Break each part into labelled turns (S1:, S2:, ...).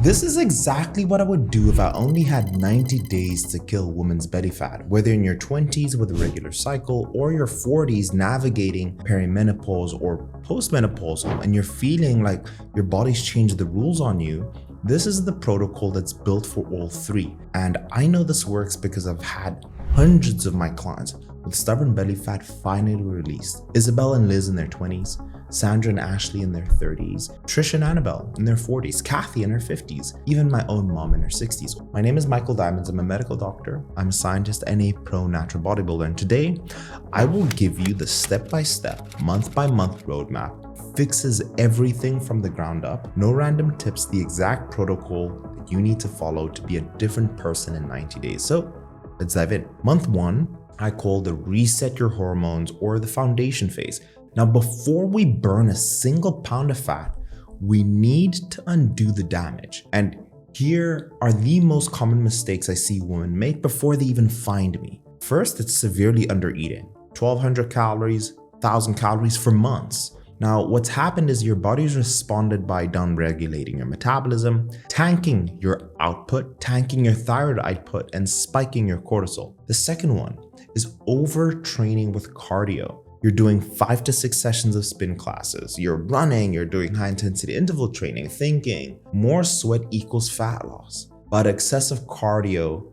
S1: This is exactly what I would do if I only had 90 days to kill women's belly fat, whether in your 20s with a regular cycle or your 40s navigating perimenopause or postmenopausal and you're feeling like your body's changed the rules on you. This is the protocol that's built for all three. And I know this works because I've had hundreds of my clients with stubborn belly fat finally released. Isabel and Liz in their 20s, Sandra and Ashley in their 30s, Trish and Annabelle in their 40s, Kathy in her 50s, even my own mom in her 60s. My name is Michael Diamonds. I'm a medical doctor. I'm a scientist and a pro natural bodybuilder. And today, I will give you the step-by-step, month-by-month roadmap. Fixes everything from the ground up. No random tips, the exact protocol that you need to follow to be a different person in 90 days. So let's dive in. Month 1, I call the reset your hormones or the foundation phase. Now, before we burn a single pound of fat, we need to undo the damage. And here are the most common mistakes I see women make before they even find me. First, it's severely undereating. 1,200 calories, 1,000 calories for months. Now, what's happened is your body's responded by downregulating your metabolism, tanking your output, tanking your thyroid output, and spiking your cortisol. The second one is overtraining with cardio. You're doing 5 to 6 sessions of spin classes. You're running, you're doing high intensity interval training, thinking more sweat equals fat loss. But excessive cardio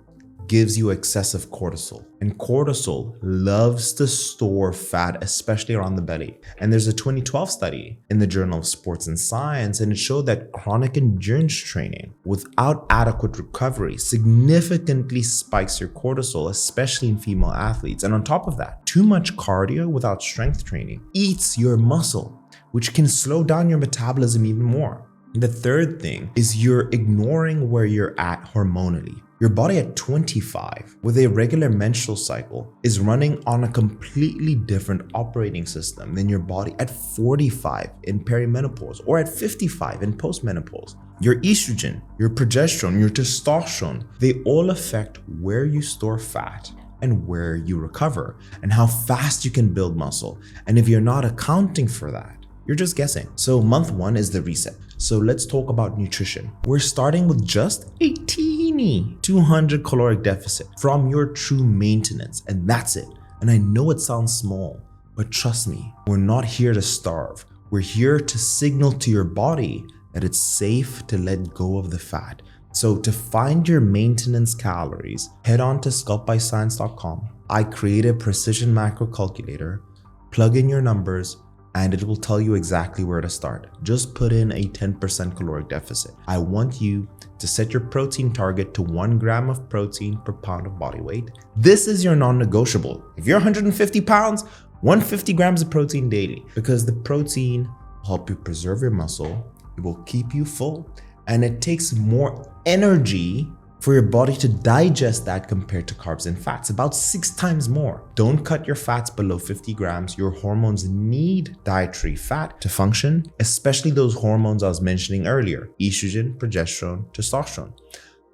S1: gives you excessive cortisol. And cortisol loves to store fat, especially around the belly. And there's a 2012 study in the Journal of Sports and Science, and it showed that chronic endurance training without adequate recovery significantly spikes your cortisol, especially in female athletes. And on top of that, too much cardio without strength training eats your muscle, which can slow down your metabolism even more. The third thing is you're ignoring where you're at hormonally. Your body at 25 with a regular menstrual cycle is running on a completely different operating system than your body at 45 in perimenopause or at 55 in postmenopause. Your estrogen, your progesterone, your testosterone, they all affect where you store fat and where you recover and how fast you can build muscle. And if you're not accounting for that, you're just guessing. So month 1 is the reset. So let's talk about nutrition. We're starting with just a teeny 200 caloric deficit from your true maintenance, and that's it. And I know it sounds small, but trust me, we're not here to starve. We're here to signal to your body that it's safe to let go of the fat. So to find your maintenance calories, head on to SculptByScience.com. I created a precision macro calculator, plug in your numbers, and it will tell you exactly where to start. Just put in a 10% caloric deficit. I want you to set your protein target to 1 gram of protein per pound of body weight. This is your non-negotiable. If you're 150 pounds, 150 grams of protein daily, because the protein will help you preserve your muscle, it will keep you full, and it takes more energy for your body to digest that compared to carbs and fats, about 6 times more. Don't cut your fats below 50 grams. Your hormones need dietary fat to function, especially those hormones I was mentioning earlier, estrogen, progesterone, testosterone.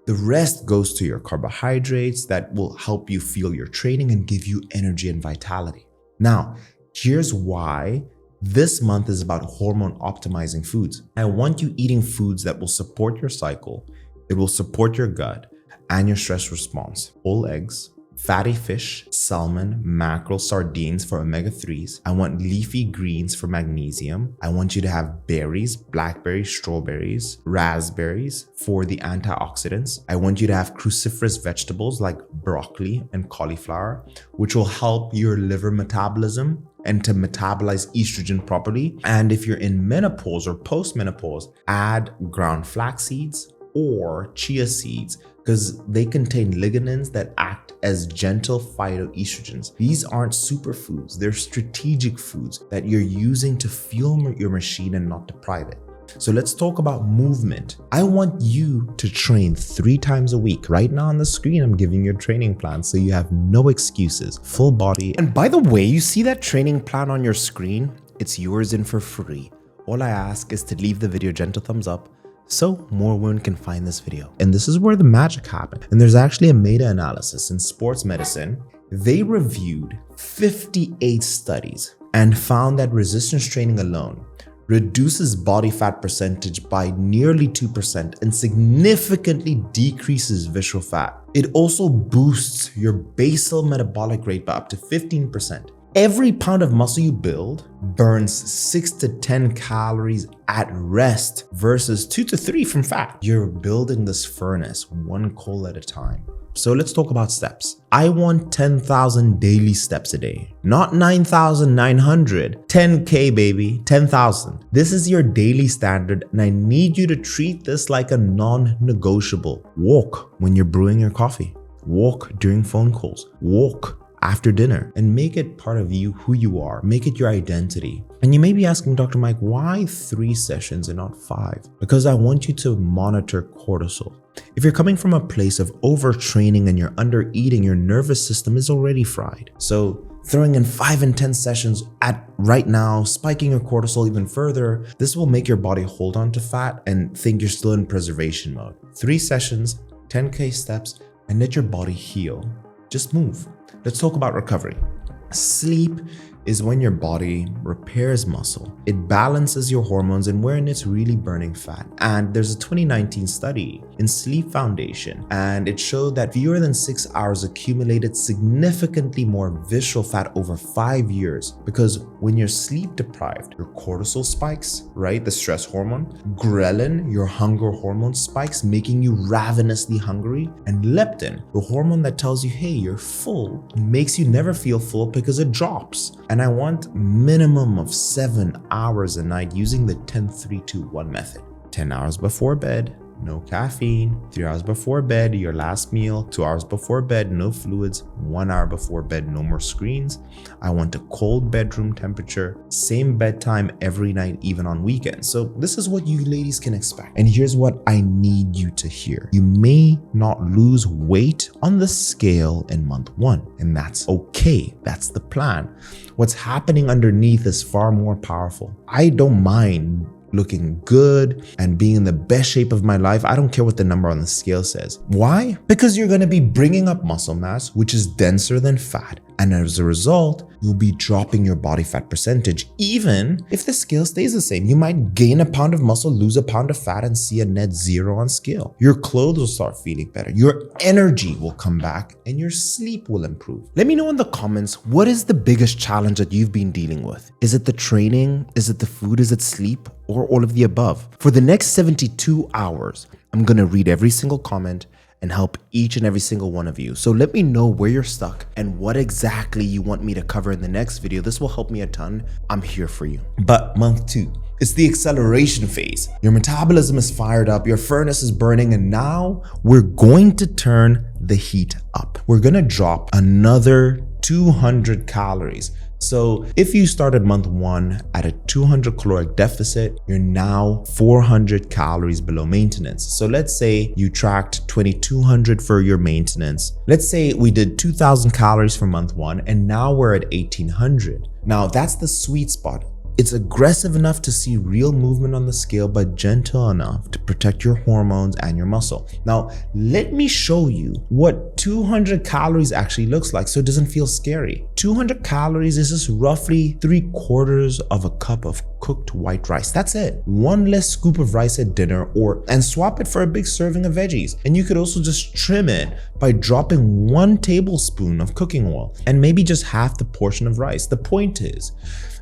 S1: The rest goes to your carbohydrates that will help you fuel your training and give you energy and vitality. Now, here's why this month is about hormone optimizing foods. I want you eating foods that will support your cycle. It will support your gut and your stress response. Whole eggs, fatty fish, salmon, mackerel, sardines for omega-3s. I want leafy greens for magnesium. I want you to have berries, blackberries, strawberries, raspberries for the antioxidants. I want you to have cruciferous vegetables like broccoli and cauliflower, which will help your liver metabolism and to metabolize estrogen properly. And if you're in menopause or postmenopause, add ground flax seeds or chia seeds, because they contain lignans that act as gentle phytoestrogens. These aren't superfoods, they're strategic foods that you're using to fuel your machine and not deprive it. So let's talk about movement. I want you to train 3 times a week. Right now on the screen, I'm giving you a training plan so you have no excuses, full body. And by the way, you see that training plan on your screen? It's yours and for free. All I ask is to leave the video a gentle thumbs up so more women can find this video. And this is where the magic happened. And there's actually a meta-analysis in sports medicine. They reviewed 58 studies and found that resistance training alone reduces body fat percentage by nearly 2% and significantly decreases visceral fat. It also boosts your basal metabolic rate by up to 15%. Every pound of muscle you build burns 6 to 10 calories at rest versus 2 to 3 from fat. You're building this furnace one coal at a time. So let's talk about steps. I want 10,000 daily steps a day, not 9,900, 10K baby, 10,000. This is your daily standard and I need you to treat this like a non-negotiable. Walk when you're brewing your coffee, walk during phone calls, walk after dinner, and make it part of you, who you are. Make it your identity. And you may be asking, Dr. Mike, why 3 sessions and not 5? Because I want you to monitor cortisol. If you're coming from a place of overtraining and you're under eating, your nervous system is already fried. So throwing in 5 and 10 sessions at right now, spiking your cortisol even further, this will make your body hold on to fat and think you're still in preservation mode. 3 sessions, 10K steps, and let your body heal. Just move. Let's talk about recovery. Sleep is when your body repairs muscle. It balances your hormones and when it's really burning fat. And there's a 2019 study in Sleep Foundation, and it showed that fewer than 6 hours accumulated significantly more visceral fat over 5 years. Because when you're sleep deprived, your cortisol spikes, right? The stress hormone. Ghrelin, your hunger hormone, spikes, making you ravenously hungry. And leptin, the hormone that tells you, hey, you're full, makes you never feel full because it drops. And I want minimum of 7 hours a night using the 10-3-2-1 method. 10 hours before bed, no caffeine. 3 hours before bed, your last meal. 2 hours before bed, no fluids. 1 hour before bed, no more screens. I want a cold bedroom temperature. Same bedtime every night, even on weekends. So this is what you ladies can expect. And here's what I need you to hear. You may not lose weight on the scale in month 1, and that's okay. That's the plan. What's happening underneath is far more powerful. I don't mind looking good and being in the best shape of my life. I don't care what the number on the scale says. Why? Because you're going to be bringing up muscle mass, which is denser than fat. And as a result, you'll be dropping your body fat percentage. Even if the scale stays the same, you might gain a pound of muscle, lose a pound of fat, and see a net 0 on scale. Your clothes will start feeling better. Your energy will come back and your sleep will improve. Let me know in the comments, what is the biggest challenge that you've been dealing with? Is it the training? Is it the food? Is it sleep? Or all of the above? For the next 72 hours, I'm going to read every single comment and help each and every single one of you. So let me know where you're stuck and what exactly you want me to cover in the next video. This will help me a ton. I'm here for you. But month 2, it's the acceleration phase. Your metabolism is fired up, your furnace is burning, and now we're going to turn the heat up. We're gonna drop another 200 calories. So if you started month 1 at a 200 caloric deficit, you're now 400 calories below maintenance. So let's say you tracked 2200 for your maintenance. Let's say we did 2000 calories for month 1 and now we're at 1800. Now that's the sweet spot. It's aggressive enough to see real movement on the scale, but gentle enough to protect your hormones and your muscle. Now, let me show you what 200 calories actually looks like so it doesn't feel scary. 200 calories is just roughly 3/4 of a cup of cooked white rice. That's it. 1 less scoop of rice at dinner and swap it for a big serving of veggies. And you could also just trim it by dropping 1 tablespoon of cooking oil and maybe just half the portion of rice. The point is,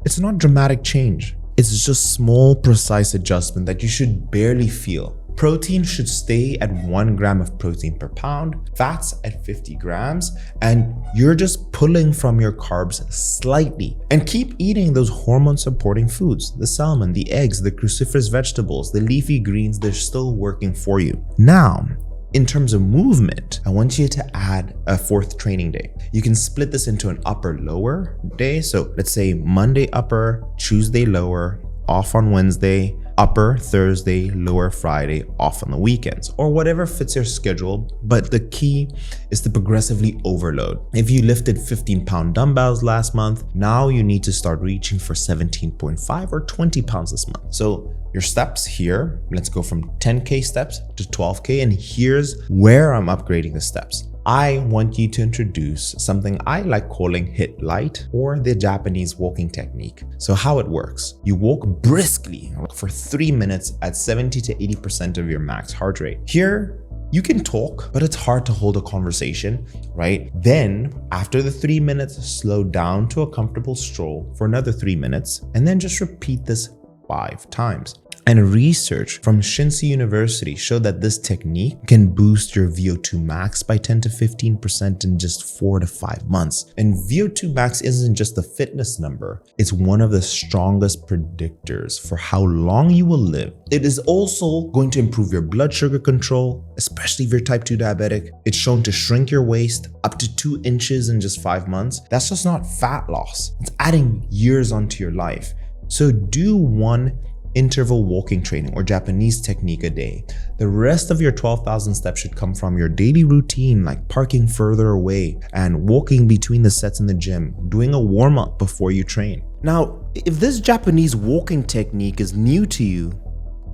S1: it's not dramatic change. It's just small, precise adjustment that you should barely feel. Protein should stay at 1 gram of protein per pound, fats at 50 grams, and you're just pulling from your carbs slightly. And keep eating those hormone supporting foods, the salmon, the eggs, the cruciferous vegetables, the leafy greens, they're still working for you. Now, in terms of movement, I want you to add a 4th training day. You can split this into an upper lower day. So let's say Monday upper, Tuesday lower, off on Wednesday, upper Thursday, lower Friday, off on the weekends, or whatever fits your schedule. But the key is to progressively overload. If you lifted 15-pound dumbbells last month, now you need to start reaching for 17.5 or 20 pounds this month. So your steps here, let's go from 10K steps to 12K, and here's where I'm upgrading the steps. I want you to introduce something I like calling HIIT light, or the Japanese walking technique. So how it works, you walk briskly for 3 minutes at 70 to 80% of your max heart rate. Here, you can talk, but it's hard to hold a conversation, right? Then after the 3 minutes, slow down to a comfortable stroll for another 3 minutes, and then just repeat this 5 times. And research from Shinsei University showed that this technique can boost your VO2 max by 10 to 15% in just 4 to 5 months. And VO2 max isn't just a fitness number, it's one of the strongest predictors for how long you will live. It is also going to improve your blood sugar control, especially if you're type 2 diabetic. It's shown to shrink your waist up to 2 inches in just 5 months. That's just not fat loss, it's adding years onto your life. So do one interval walking training or Japanese technique a day. The rest of your 12,000 steps should come from your daily routine, like parking further away and walking between the sets in the gym, doing a warm-up before you train. Now, if this Japanese walking technique is new to you,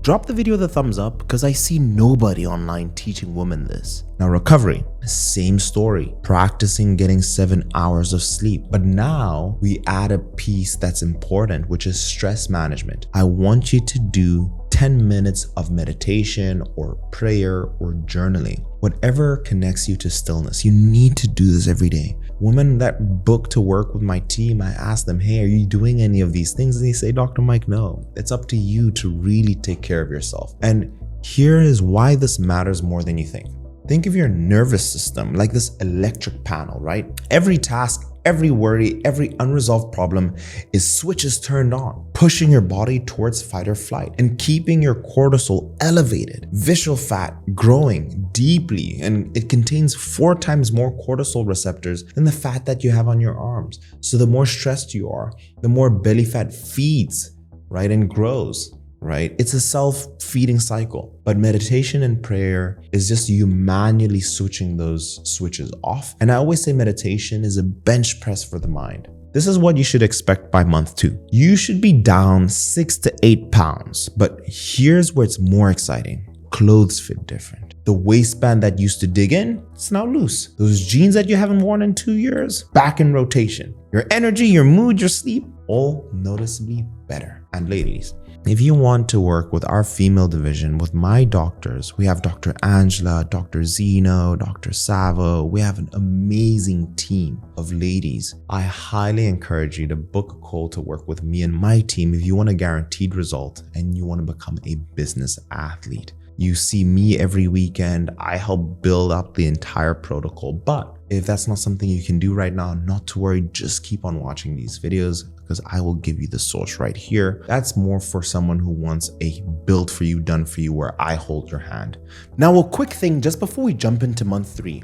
S1: drop the video the thumbs up, because I see nobody online teaching women this. Now, recovery, same story, practicing getting 7 hours of sleep. But now we add a piece that's important, which is stress management. I want you to do 10 minutes of meditation or prayer or journaling, whatever connects you to stillness. You need to do this every day. Women that book to work with my team, I ask them, hey, are you doing any of these things? And they say, Dr. Mike, no. It's up to you to really take care of yourself. And here is why this matters more than you think. Think of your nervous system like this electric panel, right? Every task, every worry, every unresolved problem is switches turned on, pushing your body towards fight or flight and keeping your cortisol elevated. Visceral fat growing deeply, and it contains 4 times more cortisol receptors than the fat that you have on your arms. So the more stressed you are, the more belly fat feeds, right, and grows. Right? It's a self-feeding cycle. But meditation and prayer is just you manually switching those switches off. And I always say meditation is a bench press for the mind. This is what you should expect by month 2. You should be down 6 to 8 pounds. But here's where it's more exciting. Clothes fit different. The waistband that used to dig in, it's now loose. Those jeans that you haven't worn in 2 years, back in rotation. Your energy, your mood, your sleep, all noticeably better. And ladies, if you want to work with our female division, with my doctors, we have Dr. Angela, Dr. Zeno, Dr. Savo. We have an amazing team of ladies. I highly encourage you to book a call to work with me and my team if you want a guaranteed result and you want to become a business athlete. You see me every weekend. I help build up the entire protocol. But if that's not something you can do right now, not to worry, just keep on watching these videos, because I will give you the source right here. That's more for someone who wants a build for you, done for you, where I hold your hand. Now, a quick thing just before we jump into month 3.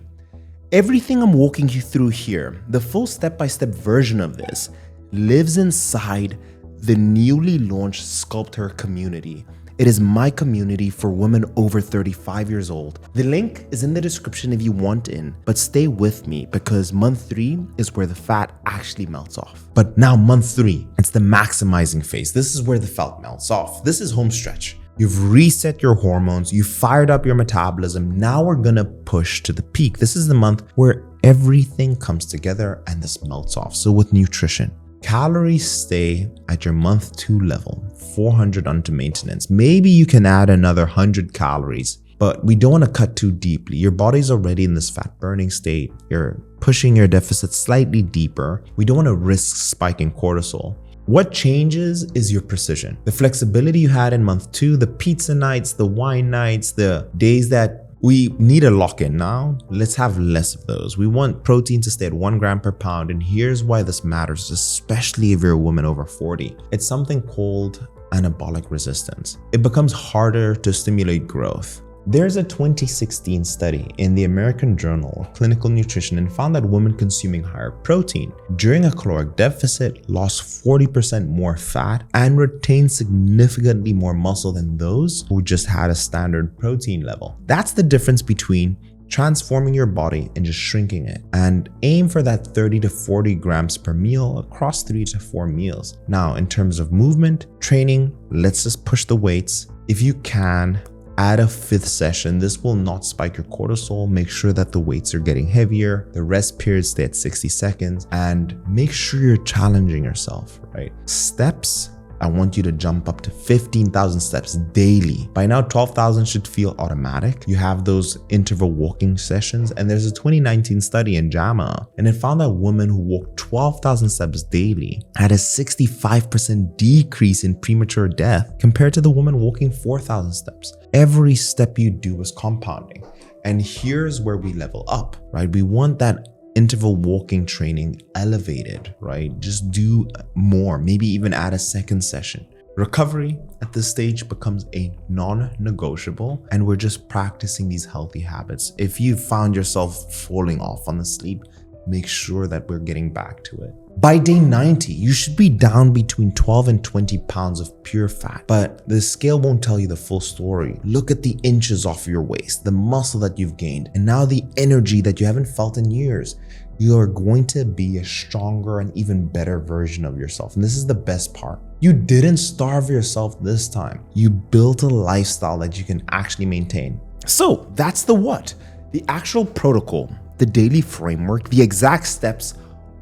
S1: Everything I'm walking you through here, the full step-by-step version of this, lives inside the newly launched SculptHer community. It is my community for women over 35 years old. The link is in the description if you want in, but stay with me because month 3 is where the fat actually melts off. But now month 3, it's the maximizing phase. This is where the fat melts off. This is home stretch. You've reset your hormones, you fired up your metabolism. Now we're gonna push to the peak. This is the month where everything comes together and this melts off. So with nutrition, calories stay at your month 2 level, 400 onto maintenance. Maybe you can add another 100 calories, but we don't want to cut too deeply. Your body's already in this fat burning state. You're pushing your deficit slightly deeper. We don't want to risk spiking cortisol. What changes is your precision. The flexibility you had in month 2, the pizza nights, the wine nights, the days that we need a lock-in now, let's have less of those. We want protein to stay at 1 gram per pound, and here's why this matters, especially if you're a woman over 40. It's something called anabolic resistance. It becomes harder to stimulate growth. There's a 2016 study in the American Journal of Clinical Nutrition and found that women consuming higher protein during a caloric deficit lost 40% more fat and retained significantly more muscle than those who just had a standard protein level. That's the difference between transforming your body and just shrinking it. And aim for that 30 to 40 grams per meal across 3 to 4 meals. Now, in terms of movement, training, let's just push the weights. If you can, Add a 5th session. This will not spike your cortisol. Make sure that the weights are getting heavier. The rest period stay at 60 seconds and make sure you're challenging yourself, right? Steps. I want you to jump up to 15,000 steps daily. By now, 12,000 should feel automatic. You have those interval walking sessions, and there's a 2019 study in JAMA, and it found that women who walked 12,000 steps daily had a 65% decrease in premature death compared to the woman walking 4,000 steps. Every step you do is compounding. And here's where we level up, right? We want that interval walking training elevated, right? Just do more, maybe even add a 2nd session. Recovery at this stage becomes a non-negotiable, and we're just practicing these healthy habits. If you found yourself falling off on the sleep, make sure that we're getting back to it. By day 90, you should be down between 12 and 20 pounds of pure fat, but the scale won't tell you the full story. Look at the inches off your waist, the muscle that you've gained, and now the energy that you haven't felt in years. You are going to be a stronger and even better version of yourself. And this is the best part. You didn't starve yourself this time. You built a lifestyle that you can actually maintain. So that's the what. The actual protocol, the daily framework, the exact steps,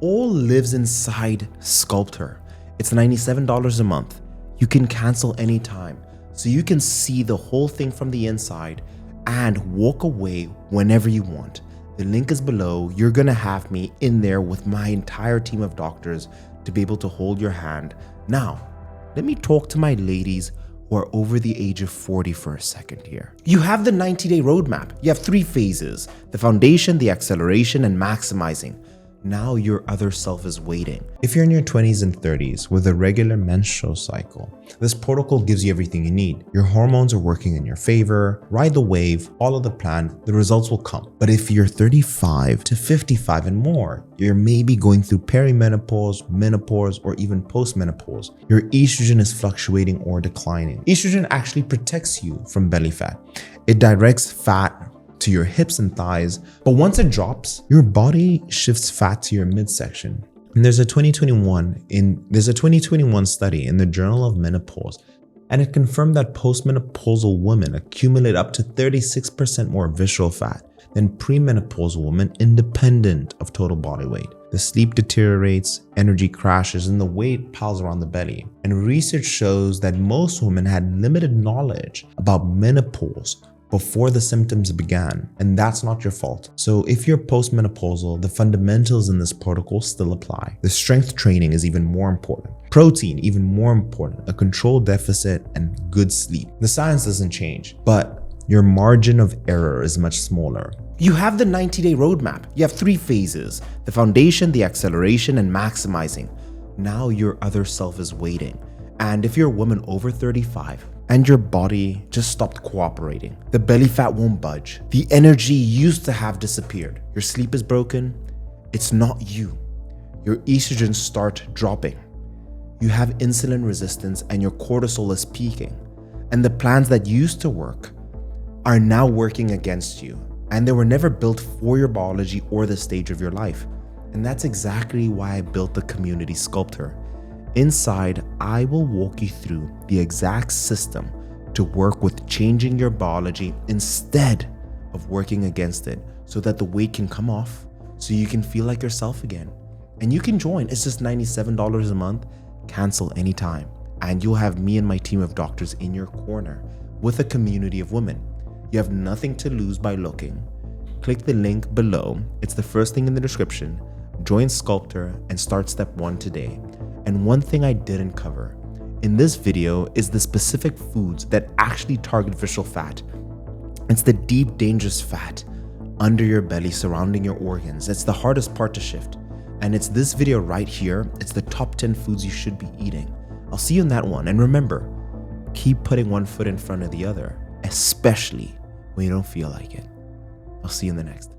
S1: all lives inside SculptHer. It's $97 a month. You can cancel anytime, so you can see the whole thing from the inside and walk away whenever you want. The link is below. You're gonna have me in there with my entire team of doctors to be able to hold your hand. Now, let me talk to my ladies who are over the age of 40 for a second here. You have the 90-day roadmap. You have 3 phases: the foundation, the acceleration, and maximizing. Now your other self is waiting. If you're in your 20s and 30s with a regular menstrual cycle, this protocol gives you everything you need. Your hormones are working in your favor. Ride the wave, follow the plan, the results will come. But if you're 35 to 55 and more, you're maybe going through perimenopause, menopause, or even postmenopause. Your estrogen is fluctuating or declining. Estrogen actually protects you from belly fat. It directs fat to your hips and thighs, but once it drops, your body shifts fat to your midsection. And there's a 2021 study in the Journal of Menopause, and it confirmed that postmenopausal women accumulate up to 36% more visceral fat than premenopausal women, independent of total body weight. The sleep deteriorates, energy crashes, and the weight piles around the belly. And research shows that most women had limited knowledge about menopause before the symptoms began, and that's not your fault. So if you're postmenopausal, the fundamentals in this protocol still apply. The strength training is even more important. Protein, even more important. A controlled deficit and good sleep. The science doesn't change, but your margin of error is much smaller. You have the 90-day roadmap. You have 3 phases: the foundation, the acceleration, and maximizing. Now your other self is waiting. And if you're a woman over 35, and your body just stopped cooperating, the belly fat won't budge, the energy you used to have disappeared, your sleep is broken, it's not you. Your estrogens start dropping. You have insulin resistance and your cortisol is peaking. And the plans that used to work are now working against you. And they were never built for your biology or the stage of your life. And that's exactly why I built the community SculptHer. Inside, I will walk you through the exact system to work with changing your biology instead of working against it, so that the weight can come off, so you can feel like yourself again. And you can join. It's just $97 a month. Cancel anytime. And you'll have me and my team of doctors in your corner with a community of women. You have nothing to lose by looking. Click the link below. It's the first thing in the description. Join SculptHer and start step 1 today. And one thing I didn't cover in this video is the specific foods that actually target visceral fat. It's the deep, dangerous fat under your belly surrounding your organs. It's the hardest part to shift. And it's this video right here. It's the top 10 foods you should be eating. I'll see you in that one. And remember, keep putting one foot in front of the other, especially when you don't feel like it. I'll see you in the next.